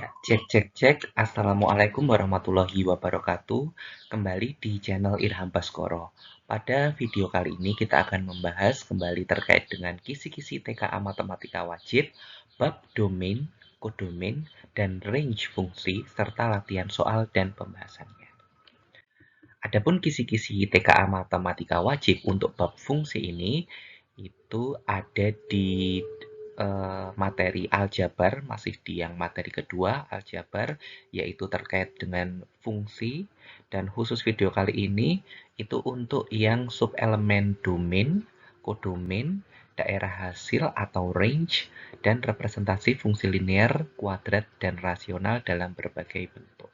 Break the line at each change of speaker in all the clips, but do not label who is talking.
Ya, cek cek cek. Assalamualaikum warahmatullahi wabarakatuh. Kembali di channel Irham Baskoro. Pada video kali ini kita akan membahas kembali terkait dengan kisi-kisi TKA Matematika Wajib, bab domain, kodomain, dan range fungsi, serta latihan soal dan pembahasannya. Adapun kisi-kisi TKA Matematika Wajib untuk bab fungsi ini itu ada di materi aljabar, masih di yang materi kedua aljabar, yaitu terkait dengan fungsi, dan khusus video kali ini itu untuk yang subelemen domain, kodomain, daerah hasil atau range, dan representasi fungsi linear, kuadrat, dan rasional dalam berbagai bentuk.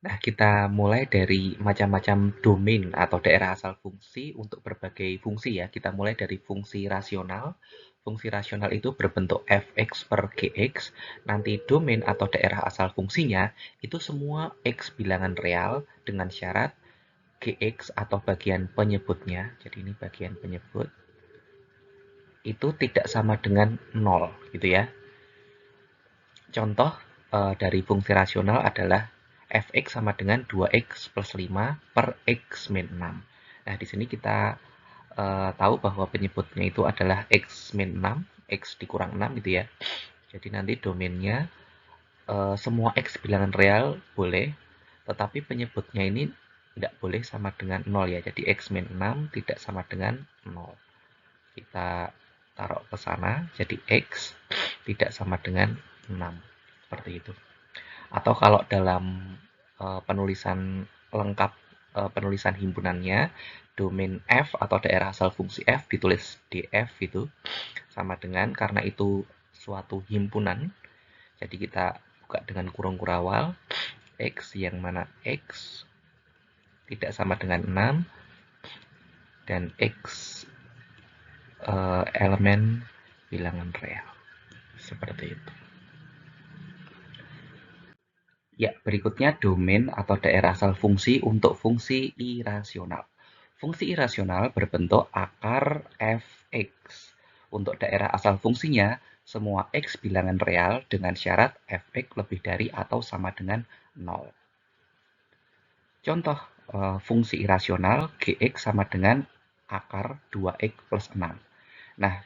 Nah, kita mulai dari macam-macam domain atau daerah asal fungsi untuk berbagai fungsi ya. Kita mulai dari fungsi rasional. Fungsi rasional itu berbentuk fx per gx. Nanti domain atau daerah asal fungsinya itu semua x bilangan real dengan syarat gx atau bagian penyebutnya. Jadi ini bagian penyebut. Itu tidak sama dengan 0 gitu ya. Contoh dari fungsi rasional adalah fx sama dengan 2x plus 5 per x min 6. Nah, di sini kita tahu bahwa penyebutnya itu adalah x min 6, x dikurang 6 gitu ya. Jadi nanti domainnya semua x bilangan real boleh, tetapi penyebutnya ini tidak boleh sama dengan 0 ya. Jadi x min 6 tidak sama dengan 0. Kita taruh ke sana, jadi x tidak sama dengan 6. Seperti itu. Atau kalau dalam penulisan lengkap, penulisan himpunannya, domain f atau daerah asal fungsi f ditulis df itu sama dengan, karena itu suatu himpunan, jadi kita buka dengan kurung kurawal, x yang mana x tidak sama dengan 6 dan x elemen bilangan real. Seperti itu. Ya, berikutnya domain atau daerah asal fungsi untuk fungsi irasional. Fungsi irasional berbentuk akar fx. Untuk daerah asal fungsinya, semua x bilangan real dengan syarat fx lebih dari atau sama dengan 0. Contoh fungsi irasional gx sama dengan akar 2x plus 6. Nah,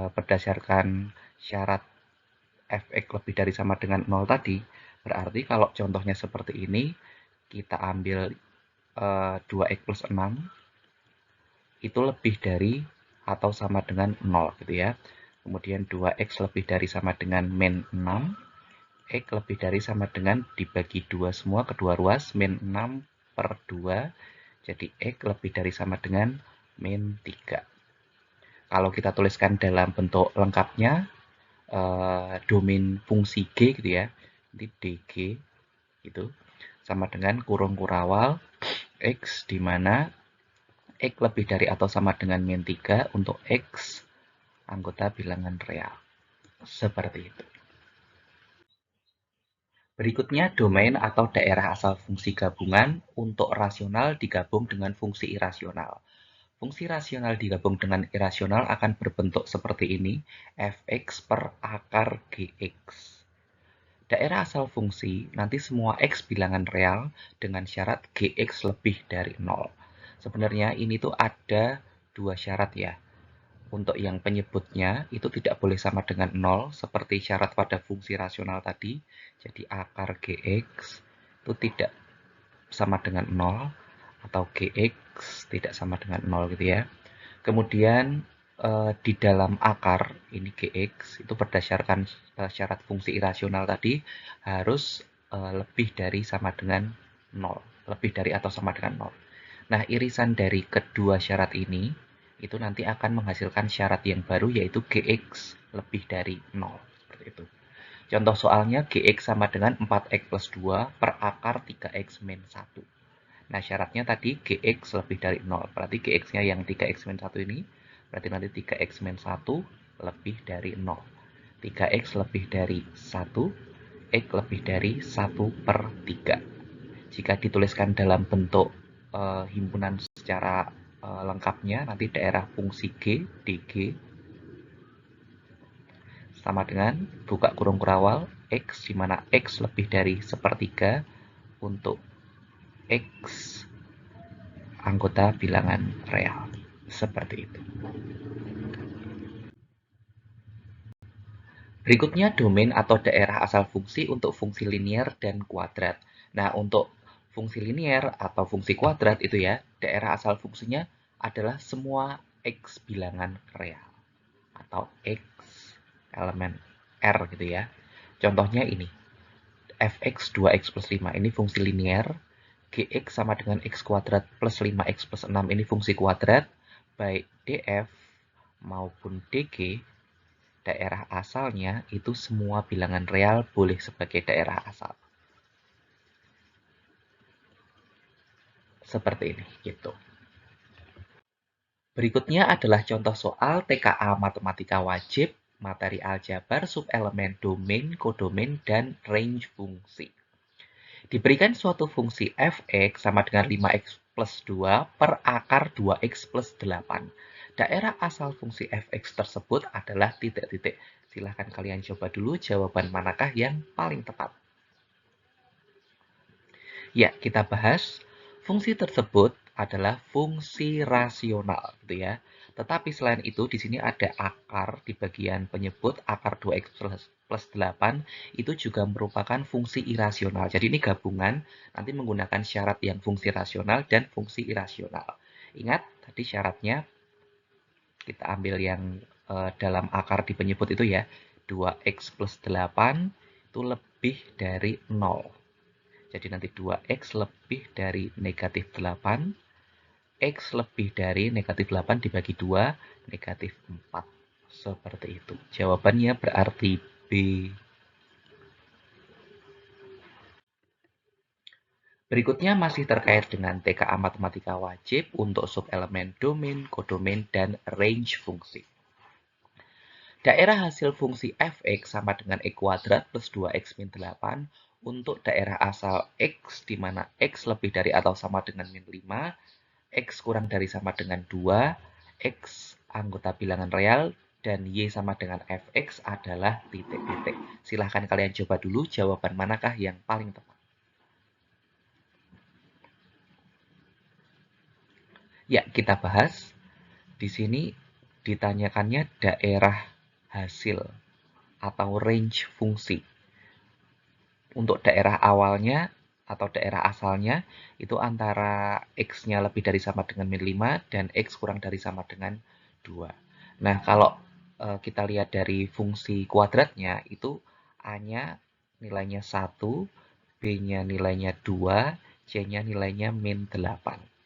berdasarkan syarat fx lebih dari sama dengan 0 tadi, berarti kalau contohnya seperti ini, kita ambil 2x plus 6, itu lebih dari atau sama dengan 0 gitu ya. Kemudian 2x lebih dari sama dengan min 6, x lebih dari sama dengan dibagi 2 semua, kedua ruas, min 6 per 2, jadi x lebih dari sama dengan min 3. Kalau kita tuliskan dalam bentuk lengkapnya, domain fungsi G gitu ya, nanti DG itu sama dengan kurung kurawal X, di mana X lebih dari atau sama dengan min 3 untuk X anggota bilangan real. Seperti itu. Berikutnya domain atau daerah asal fungsi gabungan untuk rasional digabung dengan fungsi irasional. Fungsi rasional digabung dengan irasional akan berbentuk seperti ini, fx per akar gx. Daerah asal fungsi, nanti semua x bilangan real dengan syarat gx lebih dari 0. Sebenarnya ini tuh ada dua syarat ya. Untuk yang penyebutnya itu tidak boleh sama dengan 0, seperti syarat pada fungsi rasional tadi. Jadi akar gx itu tidak sama dengan 0, atau gx tidak sama dengan 0 gitu ya. Kemudian di dalam akar ini gx itu berdasarkan syarat fungsi irasional tadi harus lebih dari sama dengan 0, lebih dari atau sama dengan 0. Nah, irisan dari kedua syarat ini itu nanti akan menghasilkan syarat yang baru, yaitu gx lebih dari 0. Seperti itu. Contoh soalnya gx sama dengan 4x plus 2 per akar 3x min 1. Nah, syaratnya tadi gx lebih dari 0. Berarti gx-nya yang 3x min 1 ini, berarti nanti 3x min 1 lebih dari 0. 3x lebih dari 1, x lebih dari 1 per 3. Jika dituliskan dalam bentuk himpunan secara lengkapnya, nanti daerah fungsi G, dg, sama dengan buka kurung kurawal X, di mana X lebih dari sepertiga untuk X anggota bilangan real. Seperti itu. Berikutnya domain atau daerah asal fungsi untuk fungsi linier dan kuadrat. Nah, untuk fungsi linier atau fungsi kuadrat itu ya, daerah asal fungsinya adalah semua X bilangan real atau X elemen R gitu ya. Contohnya ini, fx 2x plus 5 ini fungsi linier, gx sama dengan x kuadrat plus 5x plus 6 ini fungsi kuadrat, baik df maupun dg daerah asalnya itu semua bilangan real boleh sebagai daerah asal. Seperti ini, gitu. Berikutnya adalah contoh soal TKA Matematika Wajib, materi aljabar, subelemen domain, kodomain, dan range fungsi. Diberikan suatu fungsi fx sama dengan 5x plus 2 per akar 2x plus 8. Daerah asal fungsi fx tersebut adalah titik-titik. Silahkan kalian coba dulu jawaban manakah yang paling tepat. Ya, kita bahas fungsi tersebut adalah fungsi rasional, gitu ya. Tetapi selain itu, di sini ada akar di bagian penyebut, akar 2x plus 8, itu juga merupakan fungsi irasional. Jadi ini gabungan, nanti menggunakan syarat yang fungsi rasional dan fungsi irasional. Ingat, tadi syaratnya kita ambil yang dalam akar di penyebut itu ya, 2x plus 8 itu lebih dari 0. Jadi nanti 2x lebih dari negatif 8, x lebih dari negatif 8 dibagi 2, negatif 4. Seperti itu. Jawabannya berarti B. Berikutnya masih terkait dengan TKA Matematika Wajib untuk subelemen domain, kodomain, dan range fungsi. Daerah hasil fungsi fx sama dengan x kuadrat plus 2x min 8 untuk daerah asal x di mana x lebih dari atau sama dengan min 5, x kurang dari sama dengan 2, x anggota bilangan real, dan y sama dengan fx adalah titik-titik. Silahkan kalian coba dulu jawaban manakah yang paling tepat. Ya, kita bahas. Di sini ditanyakannya daerah hasil atau range fungsi. Untuk daerah awalnya atau daerah asalnya itu antara x-nya lebih dari sama dengan min 5 dan x kurang dari sama dengan 2. Nah, kalau kita lihat dari fungsi kuadratnya itu A-nya nilainya 1, B-nya nilainya 2, C-nya nilainya min 8.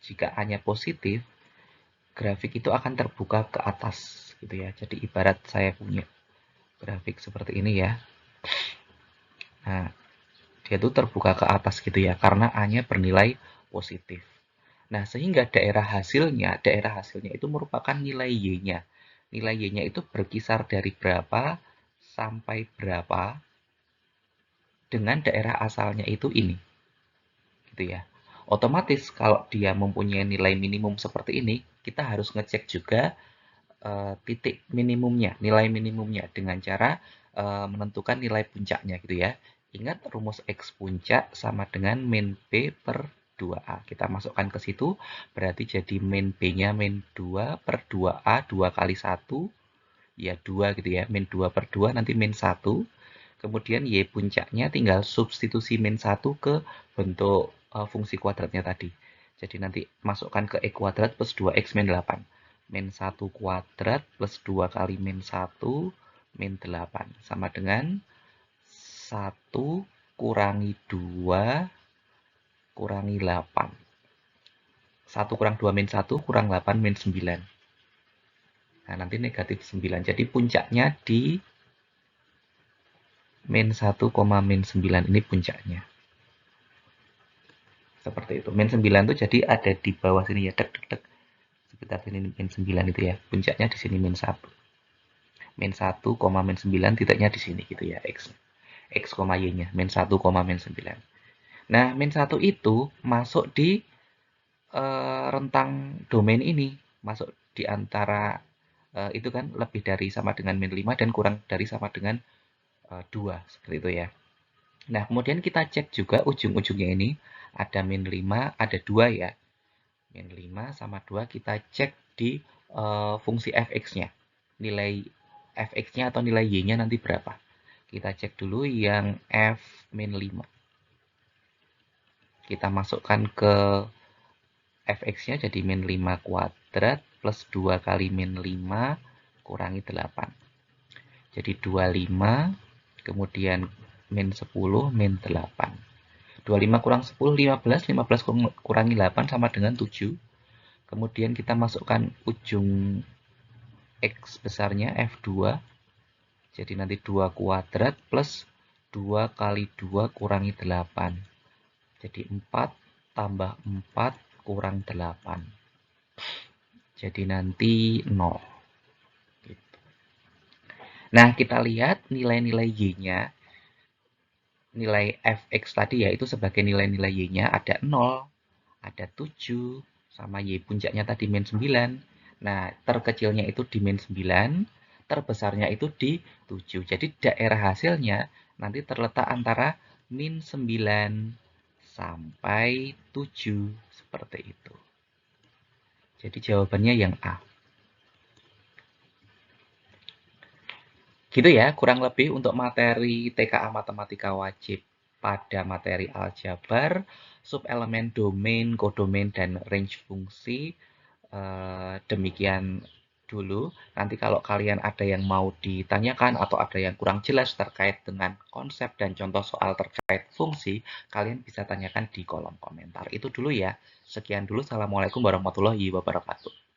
Jika A-nya positif, grafik itu akan terbuka ke atas gitu ya. Jadi ibarat saya punya grafik seperti ini ya. Nah, dia tuh terbuka ke atas gitu ya karena A-nya bernilai positif. Nah, sehingga daerah hasilnya itu merupakan nilai Y-nya. Nilai Y-nya itu berkisar dari berapa sampai berapa dengan daerah asalnya itu ini. Gitu ya. Otomatis kalau dia mempunyai nilai minimum seperti ini, kita harus ngecek juga titik minimumnya, nilai minimumnya dengan cara menentukan nilai puncaknya gitu ya. Ingat rumus X puncak sama dengan min B per 2A. Kita masukkan ke situ, berarti jadi min B-nya min 2 per 2A, 2 kali 1, ya 2 gitu ya. Min 2 per 2 nanti min 1. Kemudian Y puncaknya tinggal substitusi min 1 ke bentuk fungsi kuadratnya tadi. Jadi nanti masukkan ke X kuadrat plus 2X min 8. Min 1 kuadrat plus 2 kali min 1 min 8. Sama dengan 1 kurangi 2 kurangi 8. 1 kurang 2 min 1 kurang 8 min 9. Nah, nanti negatif 9. Jadi puncaknya di min 1, min 9 ini puncaknya. Seperti itu. Min 9 itu jadi ada di bawah sini ya. Dek. Sekitar sini min 9 itu ya. Puncaknya di sini min 1. Min 1, min 9 titiknya di sini gitu ya. X, Y-nya. Min 1, min 9. Nah, min 1 itu masuk di rentang domain ini. Masuk di antara itu kan lebih dari sama dengan min 5 dan kurang dari sama dengan 2, seperti itu ya. Nah, kemudian kita cek juga ujung-ujungnya ini, ada min 5, ada 2 ya. Min 5 sama 2 kita cek di fungsi fx-nya. Nilai fx-nya atau nilai y-nya nanti berapa. Kita cek dulu yang f min 5. Kita masukkan ke fx-nya jadi min 5 kuadrat plus 2 kali min 5 kurangi 8. Jadi 25, kemudian min 10, min 8. 25 kurang 10, 15. 15 kurangi 8 sama dengan 7. Kemudian kita masukkan ujung X besarnya F2. Jadi nanti 2 kuadrat plus 2 kali 2 kurangi 8. Jadi 4 tambah 4 kurang 8. Jadi nanti 0. Gitu. Nah, kita lihat nilai-nilai Y-nya. Nilai fx tadi yaitu sebagai nilai-nilai y-nya ada 0, ada 7, sama y puncaknya tadi min 9. Nah, terkecilnya itu di min 9, terbesarnya itu di 7. Jadi daerah hasilnya nanti terletak antara min 9 sampai 7, seperti itu. Jadi jawabannya yang A. Gitu ya, kurang lebih untuk materi TKA Matematika Wajib pada materi aljabar, subelemen domain, kodomain, dan range fungsi. Demikian dulu. Nanti kalau kalian ada yang mau ditanyakan atau ada yang kurang jelas terkait dengan konsep dan contoh soal terkait fungsi, kalian bisa tanyakan di kolom komentar. Itu dulu ya. Sekian dulu. Assalamualaikum warahmatullahi wabarakatuh.